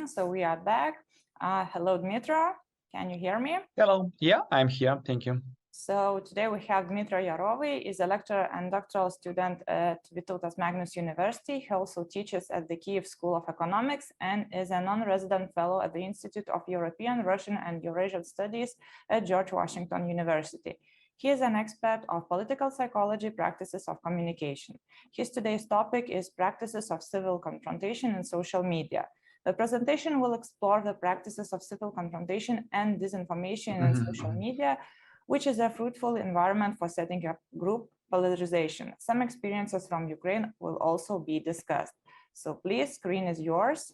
So we are back. Hello, Dmytro. Can you hear me? Hello. Yeah, I'm here. Thank you. So today we have Dmytro Iarovyi, is a lecturer and doctoral student at Vytautas Magnus University. He also teaches at the Kyiv School of Economics and is a non-resident fellow at the Institute of European, Russian, and Eurasian Studies at George Washington University. He is an expert of political psychology, practices of communication. His today's topic is practices of civil confrontation in social media. The presentation will explore the practices of civil confrontation and disinformation in social media, which is a fruitful environment for setting up group polarization. Some experiences from Ukraine will also be discussed. So please, screen is yours.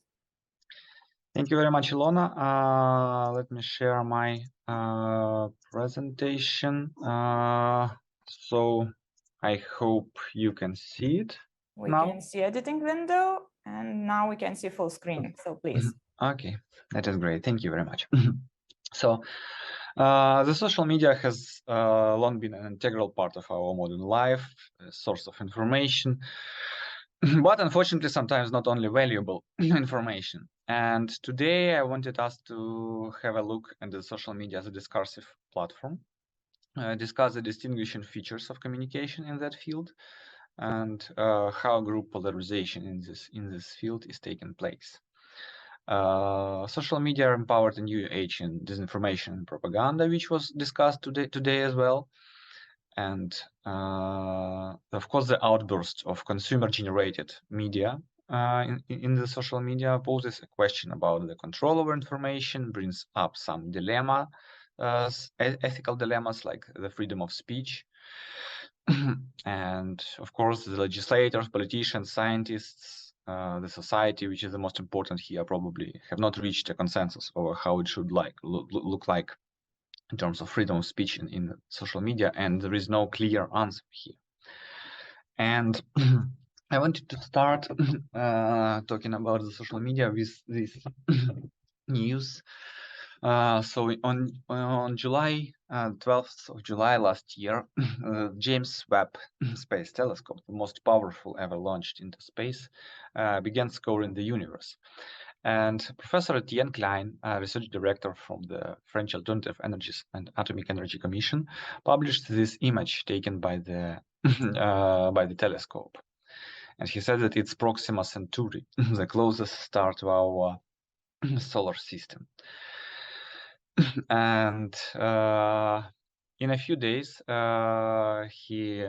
Thank you very much, Ilona. Let me share my presentation. So I hope you can see it. We now. can see editing window, and now we can see full screen. So please. Okay, that is great. Thank you very much. So the social media has long been an integral part of our modern life, a source of information, but unfortunately sometimes not only valuable information. And today I wanted us to have a look at the social media as a discursive platform, discuss the distinguishing features of communication in that field, and how group polarization in this field is taking place. Social media empowered a new age in disinformation and propaganda, which was discussed today as well. And of course, the outburst of consumer-generated media in the social media poses a question about the control over information, brings up some ethical dilemmas like the freedom of speech. And of course, the legislators, politicians, scientists, the society, which is the most important here, probably have not reached a consensus over how it should look like in terms of freedom of speech in social media, and there is no clear answer here. And I wanted to start talking about the social media with this news. So on July 12th of July last year, James Webb Space Telescope, the most powerful ever launched into space, began scouring the universe. And Professor Etienne Klein, research director from the French Alternative Energies and Atomic Energy Commission, published this image taken by the telescope. And he said that it's Proxima Centauri, the closest star to our solar system. And in a few days, he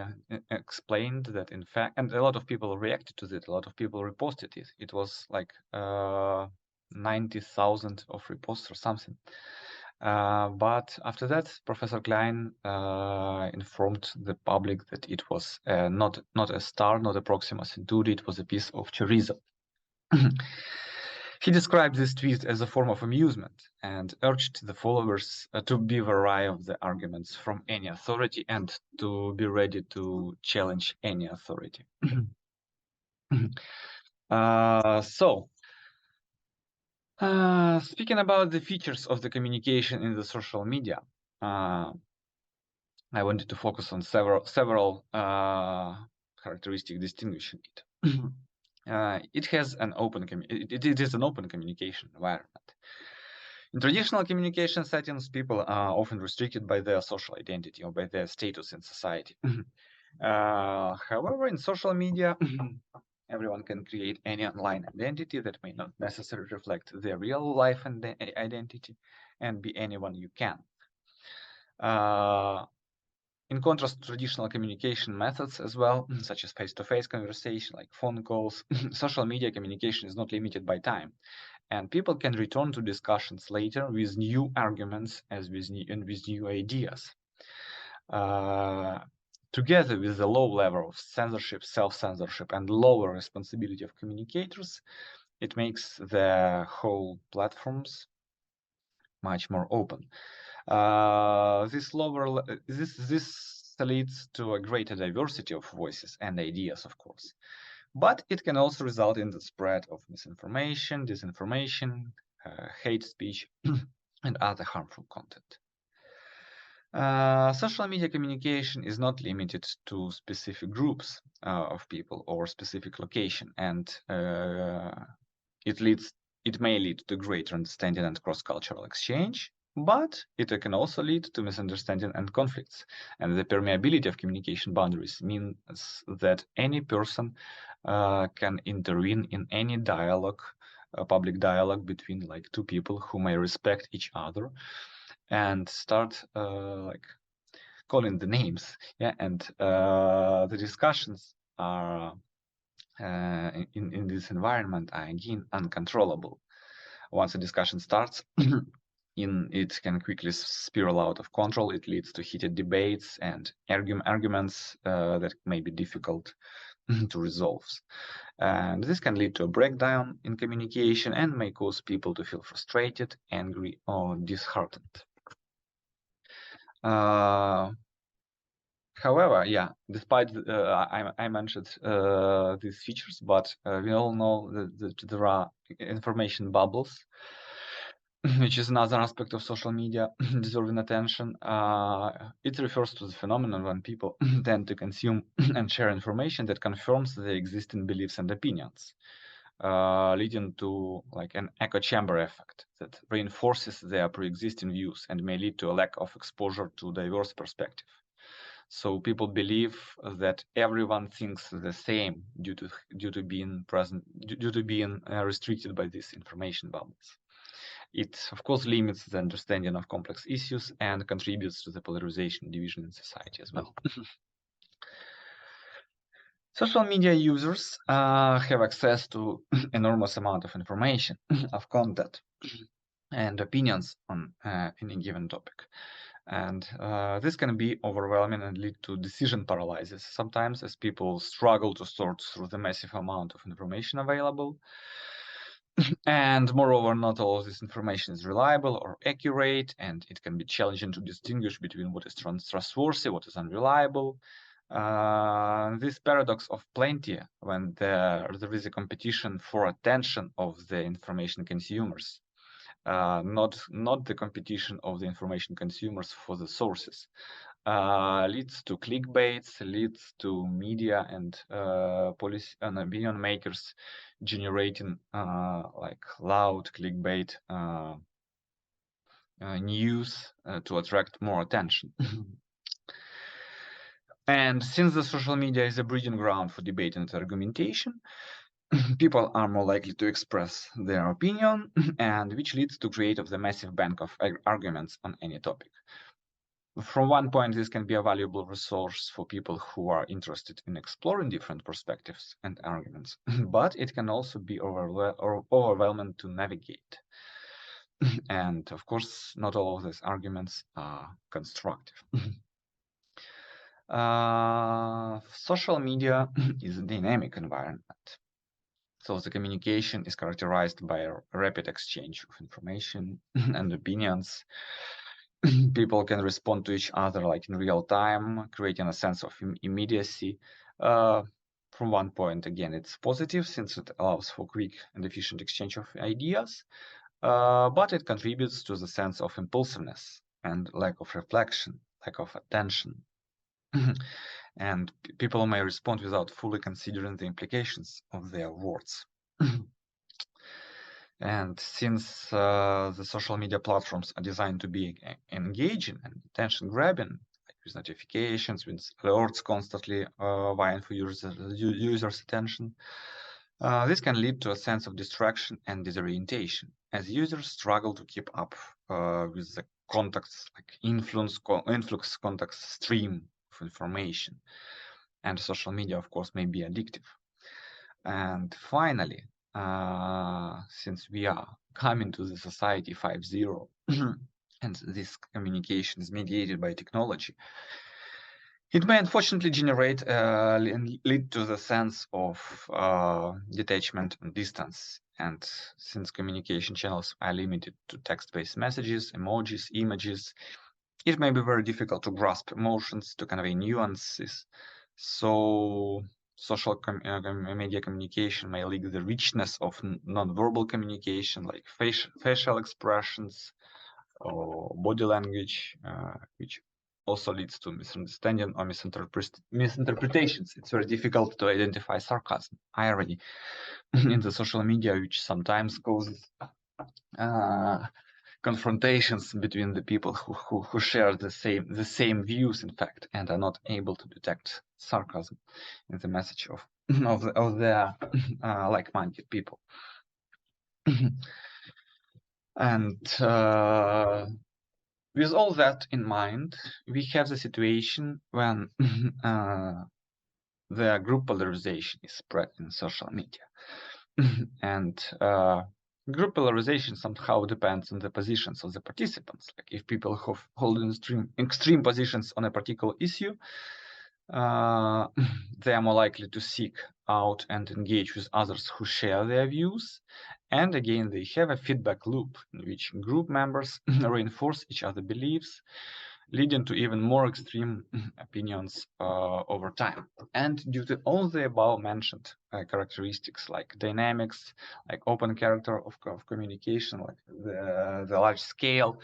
explained that, in fact, and a lot of people reacted to it, a lot of people reposted it. It was like 90,000 of reposts or something. But after that, Professor Klein informed the public that it was not a star, not a Proxima Centauri, it was a piece of chorizo. He described this tweet as a form of amusement and urged the followers to be wary of the arguments from any authority and to be ready to challenge any authority. Speaking about the features of the communication in the social media, I wanted to focus on several characteristics distinguishing it. It has an it is an open communication environment. In traditional communication settings, people are often restricted by their social identity or by their status in society. However, in social media, everyone can create any online identity that may not necessarily reflect their real life and identity and be anyone you can. In contrast to traditional communication methods as well, such as face-to-face conversation, like phone calls, social media communication is not limited by time. And people can return to discussions later with new arguments and with new ideas. Together with the low level of censorship, self-censorship, and lower responsibility of communicators, it makes the whole platforms much more open. This leads to a greater diversity of voices and ideas, of course. But it can also result in the spread of misinformation, disinformation, hate speech, and other harmful content. Social media communication is not limited to specific groups of people or specific location, and it it may lead to greater understanding and cross-cultural exchange, but it can also lead to misunderstanding and conflicts. And the permeability of communication boundaries means that any person can intervene in any dialogue, public dialogue between like two people who may respect each other, and start like calling the names. Yeah, and the discussions are in this environment are again uncontrollable. Once a discussion starts, it can quickly spiral out of control. It leads to heated debates and arguments that may be difficult to resolve. And this can lead to a breakdown in communication and may cause people to feel frustrated, angry, or disheartened. However, yeah, despite I mentioned these features, but we all know that there are information bubbles, which is another aspect of social media deserving attention. It refers to the phenomenon when people tend to consume and share information that confirms their existing beliefs and opinions, leading to like an echo chamber effect that reinforces their pre-existing views and may lead to a lack of exposure to diverse perspective. So people believe that everyone thinks the same due to being restricted by these information bubbles. It, of course, limits the understanding of complex issues and contributes to the polarization and division in society as well. Social media users have access to enormous amount of information, of content, and opinions on any given topic. And this can be overwhelming and lead to decision paralysis sometimes, as people struggle to sort through the massive amount of information available. And moreover, not all of this information is reliable or accurate, and it can be challenging to distinguish between what is trustworthy, what is unreliable. This paradox of plenty, when there is a competition for attention of the information consumers, not the competition of the information consumers for the sources, leads to clickbaits, leads to media and policy and opinion makers generating like loud clickbait news to attract more attention. And since the social media is a breeding ground for debate and argumentation, people are more likely to express their opinion, and which leads to create of the massive bank of arguments on any topic. From one point, this can be a valuable resource for people who are interested in exploring different perspectives and arguments, but it can also be overwhelming to navigate. And of course, not all of these arguments are constructive. Social media is a dynamic environment. So the communication is characterized by a rapid exchange of information and opinions. People can respond to each other like in real time, creating a sense of immediacy. From one point, again, it's positive since it allows for quick and efficient exchange of ideas, but it contributes to the sense of impulsiveness and lack of reflection, lack of attention. And people may respond without fully considering the implications of their words. And since the social media platforms are designed to be engaging and attention-grabbing, like with notifications, with alerts constantly vying for users' attention, this can lead to a sense of distraction and disorientation, as users struggle to keep up with the contacts, like influx context stream of information. And social media, of course, may be addictive. And finally, since we are coming to the society 5.0 and this communication is mediated by technology, it may unfortunately generate and lead to the sense of detachment and distance. And since communication channels are limited to text-based messages, emojis, images, it may be very difficult to grasp emotions, to convey nuances. So social media communication may lack the richness of non-verbal communication, like facial expressions or body language, which also leads to misunderstanding or misinterpretations. It's very difficult to identify sarcasm, irony in the social media, which sometimes causes confrontations between the people who share the same views, in fact, and are not able to detect sarcasm in the message of their like-minded people. And with all that in mind, we have the situation when the group polarization is spread in social media. And group polarization somehow depends on the positions of the participants. Like if people hold extreme positions on a particular issue, they are more likely to seek out and engage with others who share their views. And again, they have a feedback loop in which group members reinforce each other's beliefs, leading to even more extreme opinions over time. And due to all the above mentioned characteristics, like dynamics, like open character of communication, like the large scale,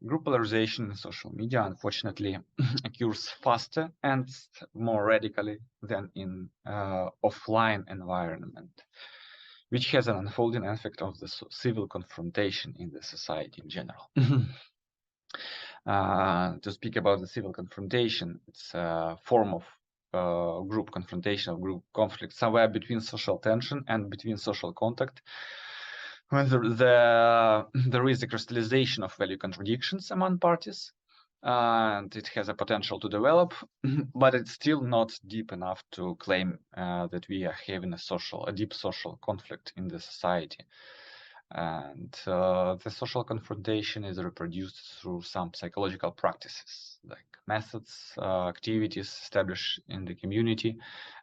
group polarization in social media, unfortunately, occurs faster and more radically than in offline environment, which has an unfolding effect of the civil confrontation in the society in general. To speak about the civil confrontation, it's a form of group confrontation, of group conflict, somewhere between social tension and between social contact, when there is a crystallization of value contradictions among parties, and it has a potential to develop, but it's still not deep enough to claim that we are having a deep social conflict in the society. And the social confrontation is reproduced through some psychological practices, like methods, activities established in the community,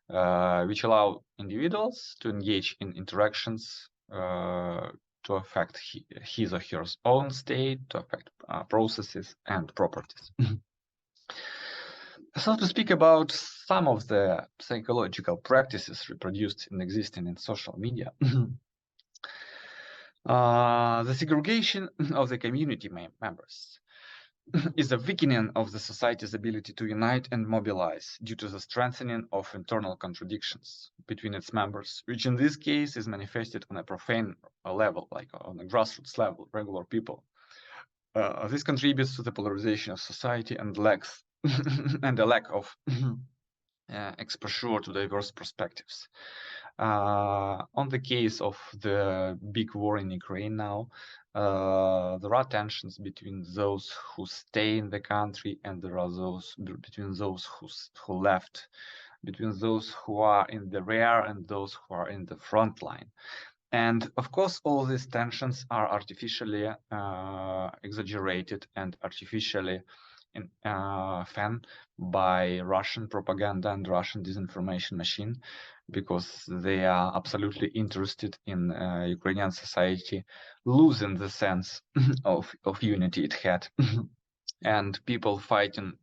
which allow individuals to engage in interactions to affect his or her own state, to affect processes and properties. So to speak about some of the psychological practices reproduced and existing in social media, the segregation of the community members is a weakening of the society's ability to unite and mobilize due to the strengthening of internal contradictions between its members, which in this case is manifested on a profane level, like on a grassroots level, regular people. This contributes to the polarization of society and lacks and a lack of exposure to diverse perspectives. On the case of the big war in Ukraine now, there are tensions between those who stay in the country and there are those between those who left, between those who are in the rear and those who are in the front line. And of course, all these tensions are artificially exaggerated and artificially fanned by Russian propaganda and Russian disinformation machine, because they are absolutely interested in Ukrainian society losing the sense of unity it had, and people fighting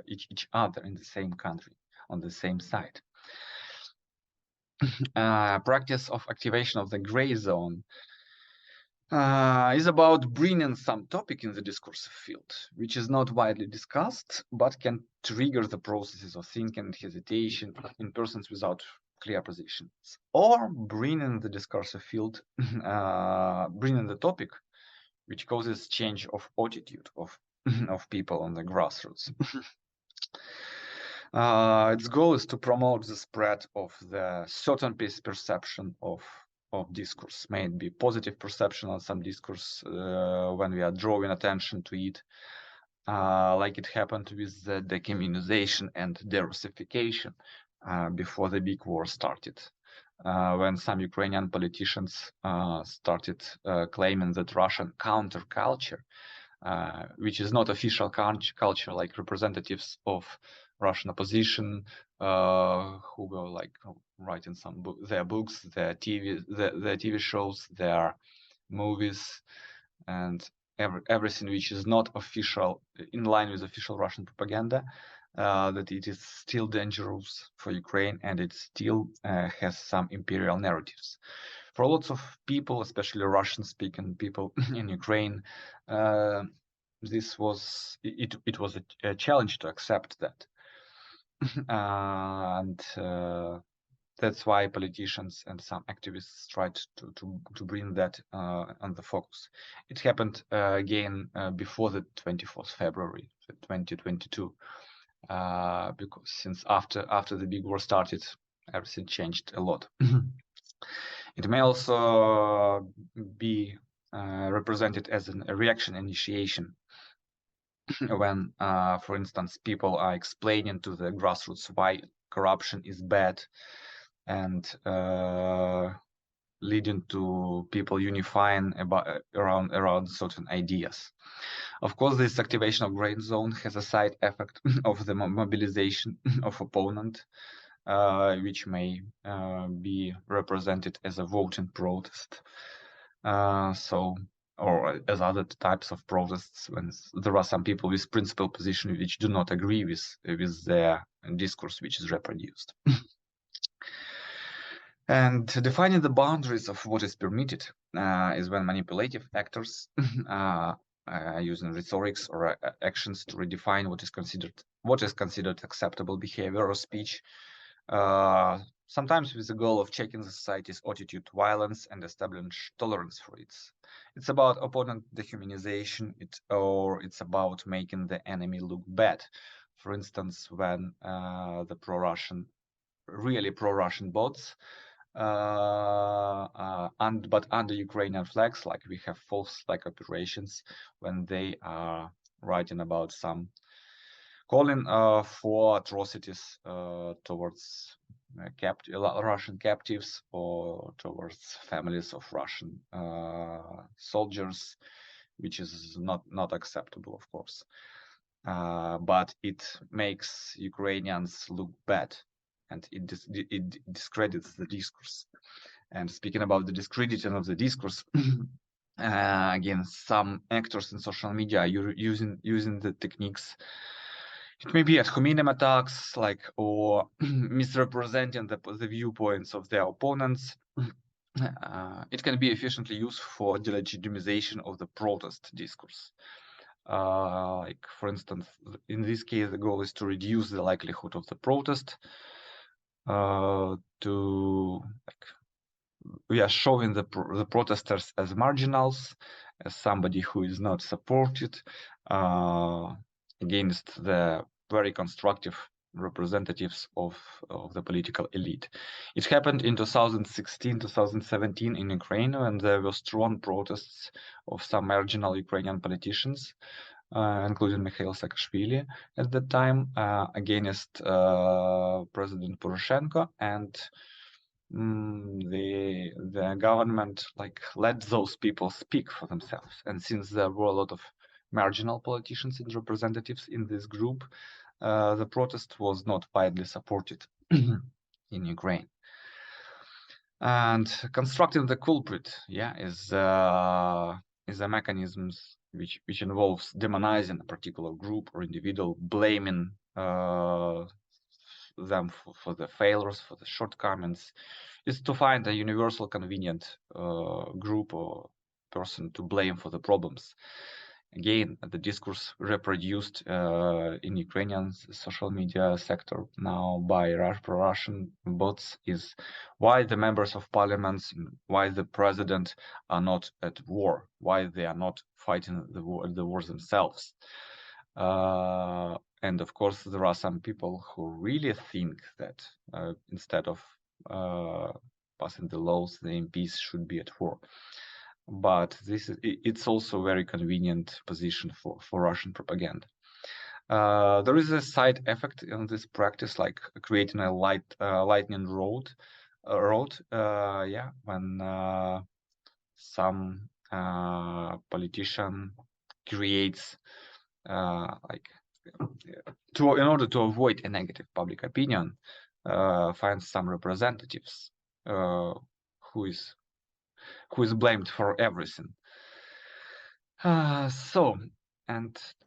each other in the same country, on the same side. Practice of activation of the gray zone is about bringing some topic in the discursive field, which is not widely discussed, but can trigger the processes of thinking and hesitation in persons without clear positions, or bringing the discursive field, bringing the topic, which causes change of attitude of people on the grassroots. Its goal is to promote the spread of the certain perception of discourse, may it be positive perception on some discourse when we are drawing attention to it, like it happened with the decommunization and derussification before the big war started, when some Ukrainian politicians started claiming that Russian counterculture, which is not official culture, like representatives of Russian opposition who were like writing their books, their TV shows, their movies, and everything which is not official, in line with official Russian propaganda, that it is still dangerous for Ukraine and it still has some imperial narratives. For lots of people, especially Russian-speaking people in Ukraine, this was it was a challenge to accept that, and that's why politicians and some activists tried to bring that on the focus. It happened again before the 24th February 2022, because since after the big war started, everything changed a lot. It may also be represented as a reaction initiation when, for instance, people are explaining to the grassroots why corruption is bad, and leading to people unifying around certain ideas. Of course, this activation of gray zone has a side effect of the mobilization of opponent, which may be represented as a voting protest. Or as other types of protests, when there are some people with principal position which do not agree with their discourse which is reproduced. And defining the boundaries of what is permitted is when manipulative actors using rhetorics or actions to redefine what is considered acceptable behavior or speech, sometimes with the goal of checking the society's attitude to violence and establish tolerance for it. It's about opponent dehumanization, or it's about making the enemy look bad. For instance, when the really pro-Russian bots, but under Ukrainian flags, like we have false flag operations when they are writing about some calling for atrocities towards Russian captives or towards families of Russian soldiers, which is not acceptable, of course. But it makes Ukrainians look bad, and it discredits the discourse. And speaking about the discrediting of the discourse, again, some actors in social media are using the techniques. It may be ad hominem attacks, or misrepresenting the viewpoints of their opponents. It can be efficiently used for delegitimization of the protest discourse. For instance, in this case, the goal is to reduce the likelihood of the protest. We are showing the protesters as marginals, as somebody who is not supported against the very constructive representatives of the political elite. It happened in 2016, 2017 in Ukraine, and there were strong protests of some marginal Ukrainian politicians, including Mikhail Saakashvili at that time, against President Poroshenko, and the government let those people speak for themselves. And since there were a lot of marginal politicians and representatives in this group, the protest was not widely supported in Ukraine. And constructing the culprit, is a mechanism which involves demonizing a particular group or individual, blaming them for the failures, for the shortcomings, is to find a universal convenient group or person to blame for the problems. Again, the discourse reproduced in Ukrainian social media sector now by pro-Russian bots is why the members of parliaments, why the president are not at war, why they are not fighting the wars themselves. And of course, there are some people who really think that instead of passing the laws, the MPs should be at war. But it's also a very convenient position for Russian propaganda. There is a side effect in this practice, like creating a lightning road, when some politician creates in order to avoid a negative public opinion, finds some representatives who is blamed for everything. And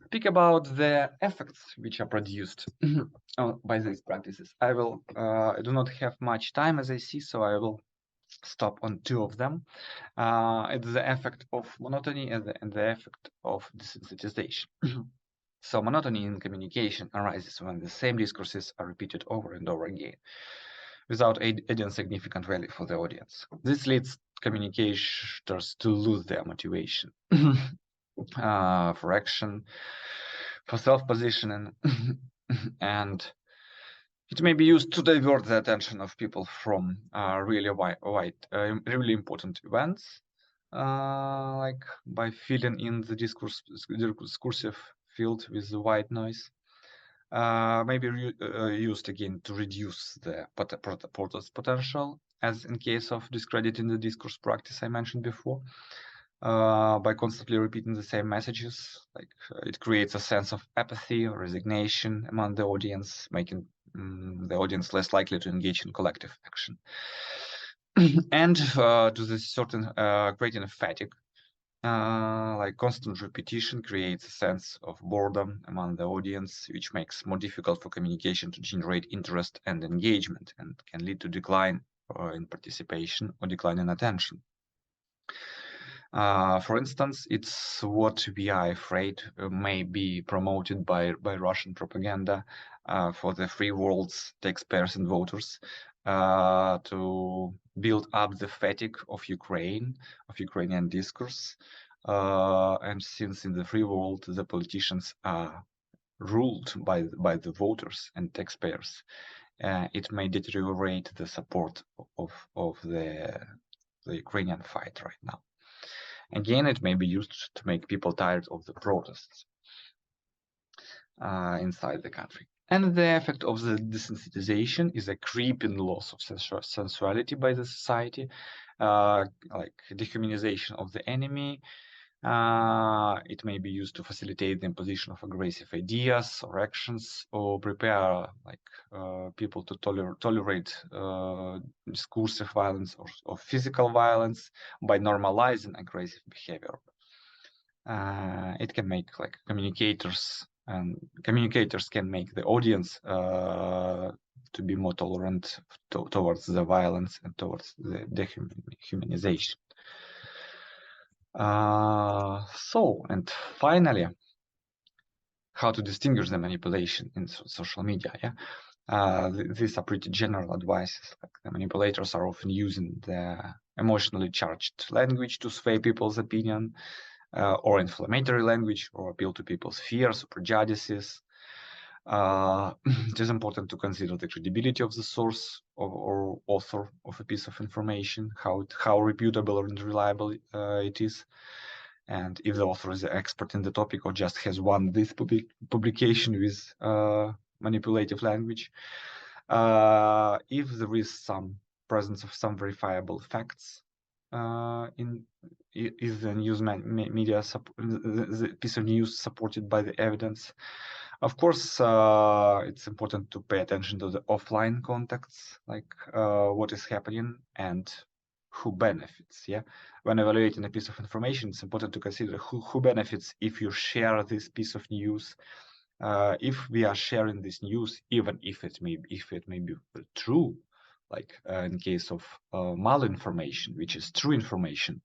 speak about the effects which are produced by these practices. I do not have much time, as I see, so I will stop on two of them. It's the effect of monotony and the effect of desensitization. So monotony in communication arises when the same discourses are repeated over and over again, without adding significant value for the audience. This leads communicators to lose their motivation for action, for self-positioning, and it may be used to divert the attention of people from really really important events, like by filling in the discursive field with the white noise. Maybe used again to reduce the protest potential, as in case of discrediting the discourse practice I mentioned before. By constantly repeating the same messages, like it creates a sense of apathy or resignation among the audience, making the audience less likely to engage in collective action. And to this certain creating a fatigue, like constant repetition creates a sense of boredom among the audience, which makes more difficult for communication to generate interest and engagement, and can lead to decline in participation or decline in attention. For instance, it's what we are afraid may be promoted by Russian propaganda for the free world's taxpayers and voters to build up the fatigue of Ukrainian discourse. And since in the free world the politicians are ruled by the voters and taxpayers, it may deteriorate the support of the Ukrainian fight right now. Again, it may be used to make people tired of the protests inside the country. And the effect of the desensitization is a creeping loss of sensuality by the society, like dehumanization of the enemy. It may be used to facilitate the imposition of aggressive ideas or actions, or prepare people to tolerate discursive violence or physical violence by normalizing aggressive behavior. It can make communicators can make the audience to be more tolerant towards the violence and towards the dehumanization. And finally, how to distinguish the manipulation in social media. These are pretty general advices. Like the manipulators are often using the emotionally charged language to sway people's opinion, or inflammatory language, or appeal to people's fears or prejudices. It is important to consider the credibility of the source or author of a piece of information, how reputable and reliable it is, and if the author is an expert in the topic or just has won this publication with manipulative language. If there is some presence of some verifiable facts is the news media the piece of news supported by the evidence. Of course, it's important to pay attention to the offline contexts, like what is happening and who benefits. When evaluating a piece of information, it's important to consider who benefits if you share this piece of news. If we are sharing this news, even if it may be true, like in case of malinformation, which is true information,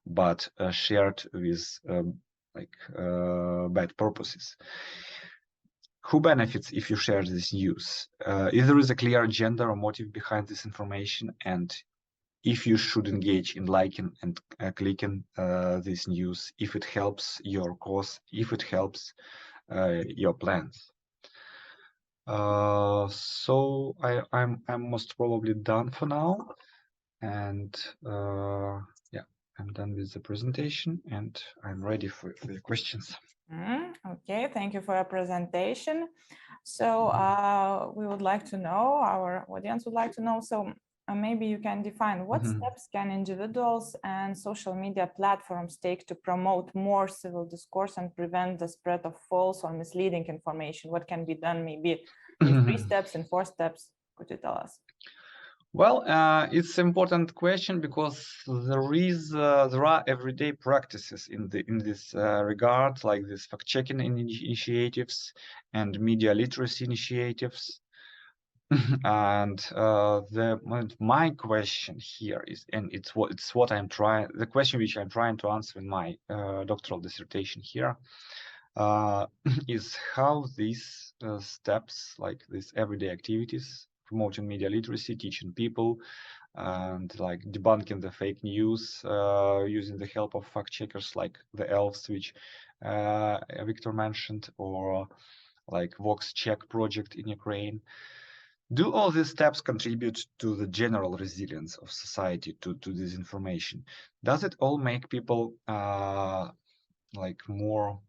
but shared with bad purposes. Who benefits if you share this news? If there is a clear agenda or motive behind this information, and if you should engage in liking and clicking this news, if it helps your cause, if it helps your plans. So I'm most probably done for now, and I'm done with the presentation, and I'm ready for the questions. Okay, thank you for your presentation. So we would like to know, our audience would like to know, so maybe you can define what steps can individuals and social media platforms take to promote more civil discourse and prevent the spread of false or misleading information? What can be done, maybe in 3 steps, in 4 steps? Could you tell us? Well, it's an important question because there are everyday practices in this regard, like this fact-checking initiatives and media literacy initiatives. And my question here is, and it's what I'm trying, the question which I'm trying to answer in my doctoral dissertation here, is how these steps, like these everyday activities, promoting media literacy, teaching people, and like debunking the fake news using the help of fact checkers like the elves, which Victor mentioned, or like Vox Check project in Ukraine. Do all these steps contribute to the general resilience of society to disinformation? Does it all make people like more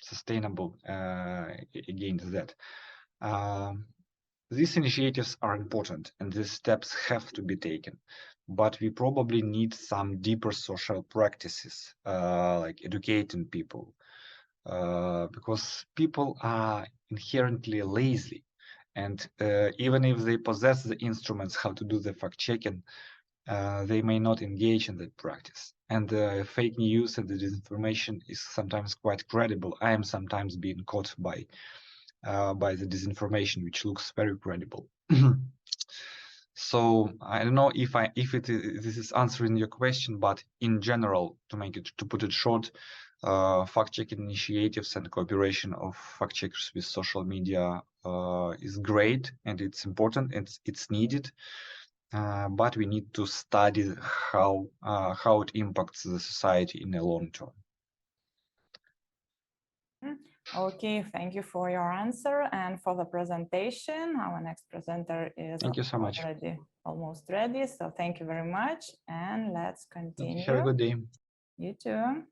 sustainable against that? These initiatives are important and these steps have to be taken, but we probably need some deeper social practices, like educating people, because people are inherently lazy. And even if they possess the instruments how to do the fact checking, they may not engage in that practice. And fake news and the disinformation is sometimes quite credible. I am sometimes being caught by the disinformation, which looks very credible. So I don't know if this is answering your question, but in general, to put it short, fact-checking initiatives and cooperation of fact-checkers with social media is great, and it's important, and it's needed. But we need to study how it impacts the society in the long term. Okay, thank you for your answer and for the presentation. Our next presenter is Thank you so much. already almost ready, so thank you very much, and let's continue. Have a good day. You too.